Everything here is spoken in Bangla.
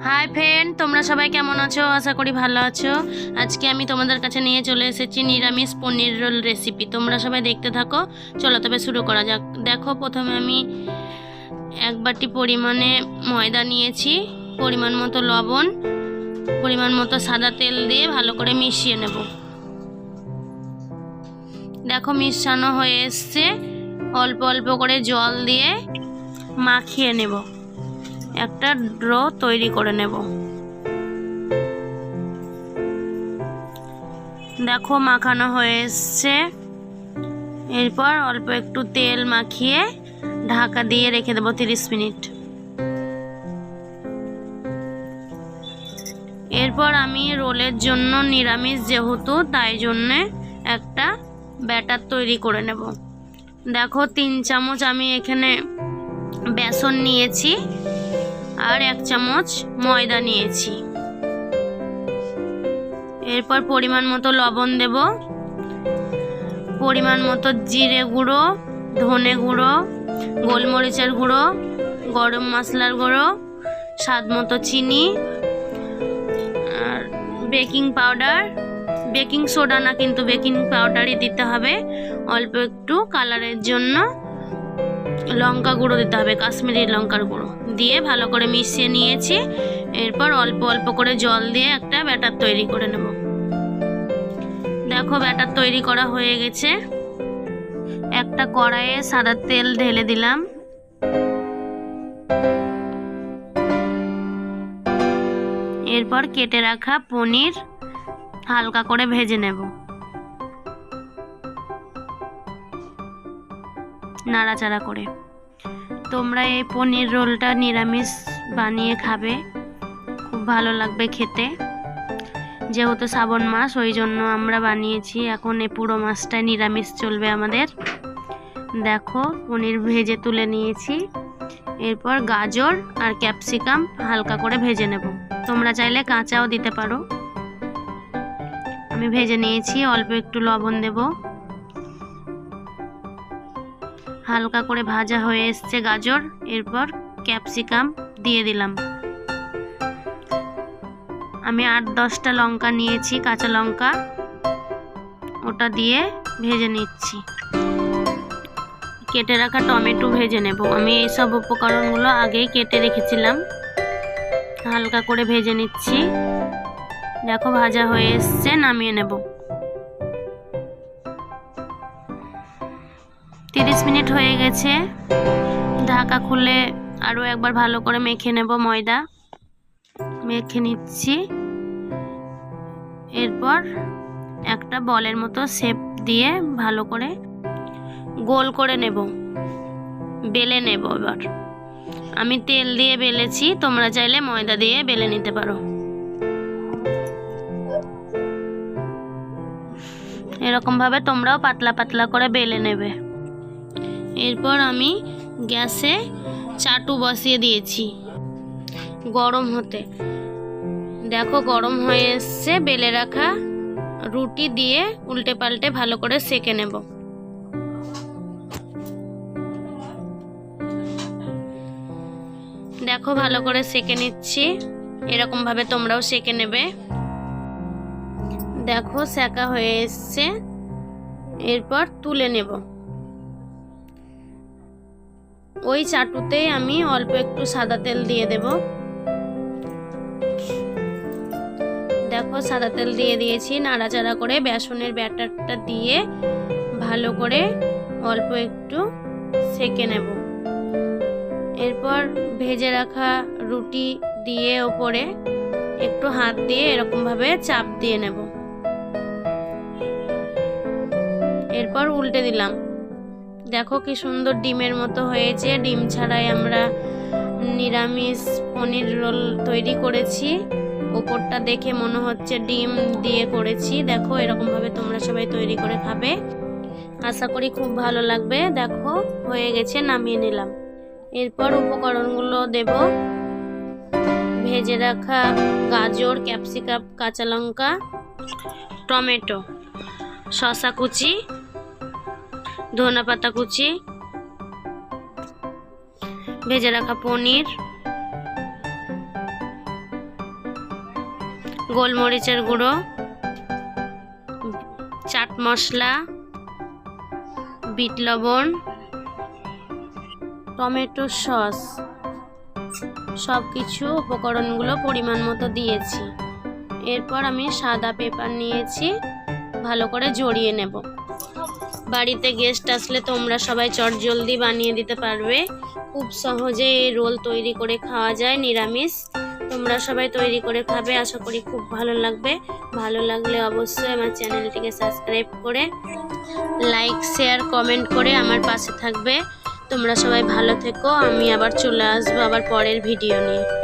হাই ফ্রেন্ড, তোমরা সবাই কেমন আছো? আশা করি ভালো আছো। আজকে আমি তোমাদের কাছে নিয়ে চলে এসেছি নিরামিষ পনির রোল রেসিপি। তোমরা সবাই দেখতে থাকো। চলো তবে শুরু করা যাক। দেখো, প্রথমে আমি এক বাটি পরিমাণে ময়দা নিয়েছি, পরিমাণ মতো লবণ, পরিমাণ মতো সাদা তেল দিয়ে ভালো করে মিশিয়ে নেব। দেখো মিশানো হয়ে এসছে। অল্প অল্প করে জল দিয়ে মাখিয়ে নেব, একটা ড্রো তৈরি করে নেব। দেখো মাখানো হয়ে এসছে। এরপর অল্প একটু তেল মাখিয়ে ঢাকা দিয়ে রেখে দেবো 30 মিনিট। এরপর আমি রোলের জন্য নিরামিষ যেহেতু, তাই জন্যে একটা ব্যাটার তৈরি করে নেব। দেখো 3 চামচ আমি এখানে বেসন নিয়েছি আর 1 চামচ ময়দা নিয়েছি। এরপর পরিমাণ মতো লবণ দেব, পরিমাণ মতো জিরে গুঁড়ো, ধনে গুঁড়ো, গোলমরিচের গুঁড়ো, গরম মশলার গুঁড়ো, স্বাদ মতো চিনি, আর বেকিং পাউডার, বেকিং সোডা না কিন্তু বেকিং পাউডারই দিতে হবে। অল্প একটু কালারের জন্য লঙ্কা গুঁড়ো দিতে হবে, কাশ্মীরি লঙ্কার গুঁড়ো দিয়ে ভালো করে মিশিয়ে নিয়েছি। এরপর অল্প অল্প করে জল দিয়ে একটা ব্যাটার তৈরি করে নেব। দেখো ব্যাটার তৈরি করা হয়ে গেছে। একটা কড়াইয়ে সাদা তেল ঢেলে দিলাম। এরপর কেটে রাখা পনির হালকা করে ভেজে নেব, নাড়াচাড়া করে। তোমরা এই পনির রোলটা নিরামিষ বানিয়ে খাবে, খুব ভালো লাগবে খেতে। যেহেতু শ্রাবণ মাস, ওই জন্য আমরা বানিয়েছি। এখন এই পুরো মাসটাই নিরামিষ চলবে আমাদের। দেখো পনির ভেজে তুলে নিয়েছি। এরপর গাজর আর ক্যাপসিকাম হালকা করে ভেজে নেব। তোমরা চাইলে কাঁচাও দিতে পারো। আমি ভেজে নিয়েছি। অল্প একটু লবণ দেব। হালকা করে ভাজা হয়ে এসছে গাজর। এরপর ক্যাপসিকাম দিয়ে দিলাম। আমি 8-10টা লঙ্কা নিয়েছি, কাঁচা লঙ্কা, ওটা দিয়ে ভেজে নিচ্ছি। কেটে রাখা টমেটো ভেজে নেব। আমি এই সব উপকরণগুলো আগেই কেটে রেখেছিলাম। হালকা করে ভেজে নিচ্ছি। দেখো ভাজা হয়ে এসছে, নামিয়ে নেব। 30 মিনিট হয়ে গেছে। ঢাকা খুলে আরও একবার ভালো করে মেখে নেব। ময়দা মেখে নিচ্ছি। এরপর একটা বলের মতো শেপ দিয়ে ভালো করে গোল করে নেব, বেলে নেব। এবার আমি তেল দিয়ে বেলেছি, তোমরা চাইলে ময়দা দিয়ে বেলে নিতে পারো। এরকম ভাবে তোমরাও পাতলা পাতলা করে বেলে নেবে। এরপর আমি গ্যাসে চাটু বসিয়ে দিয়েছি গরম হতে। দেখো গরম হয়ে এসছে। বেলে রাখা রুটি দিয়ে উল্টে পাল্টে ভালো করে সেঁকে নেব। দেখো ভালো করে সেঁকে নিচ্ছি। এরকম ভাবে তোমরাও সেঁকে নেবে। দেখো সেঁকা হয়ে এসছে। এরপর তুলে নেব। ওই চাটুতেই আমি অল্প একটু সাদা তেল দিয়ে দেব। দেখো সাদা তেল দিয়ে দিয়েছি। নাড়াচাড়া করে বেসনের ব্যাটারটা দিয়ে ভালো করে অল্প একটু সেঁকে নেব। এরপর ভেজে রাখা রুটি দিয়ে ওপরে একটু হাত দিয়ে এরকম ভাবে চাপ দিয়ে নেব। এরপর উল্টে দিলাম। দেখো কি সুন্দর ডিমের মতো হয়েছে। ডিম ছাড়াই আমরা নিরামিষ পনির রোল তৈরি করেছি। ওপরটা দেখে মনে হচ্ছে ডিম দিয়ে করেছি। দেখো এরকম ভাবে তোমরা সবাই তৈরি করে খাবে, আশা করি খুব ভালো লাগবে। দেখো হয়ে গেছে, নামিয়ে নিলাম। এরপর উপকরণগুলো দেব। ভেজে রাখা গাজর, ক্যাপসিকাম, কাঁচা লঙ্কা, টমেটো, শসা কুচি, ধনেপাতা কুচি, ভেজে রাখা পনির, গোলমরিচের গুঁড়ো, চাট মশলা, বিট লবণ, টমেটো সস, সব কিছু উপকরণগুলো পরিমাণ মতো দিয়েছি। এরপর আমি সাদা পেপার নিয়েছি, ভালো করে জড়িয়ে নেব। বাড়িতে গেস্ট আসলে তোমরা সবাই চটজলদি বানিয়ে দিতে পারবে। খুব সহজে এই রোল তৈরি করে খাওয়া যায় নিরামিষ। তোমরা সবাই তৈরি করে খাবে, আশা করি খুব ভালো লাগবে। ভালো লাগলে অবশ্যই আমার চ্যানেলটিকে সাবস্ক্রাইব করে লাইক শেয়ার কমেন্ট করে আমার পাশে থাকবে। তোমরা সবাই ভালো থেকো। আমি আবার চলে আসবো আবার পরের ভিডিও নিয়ে।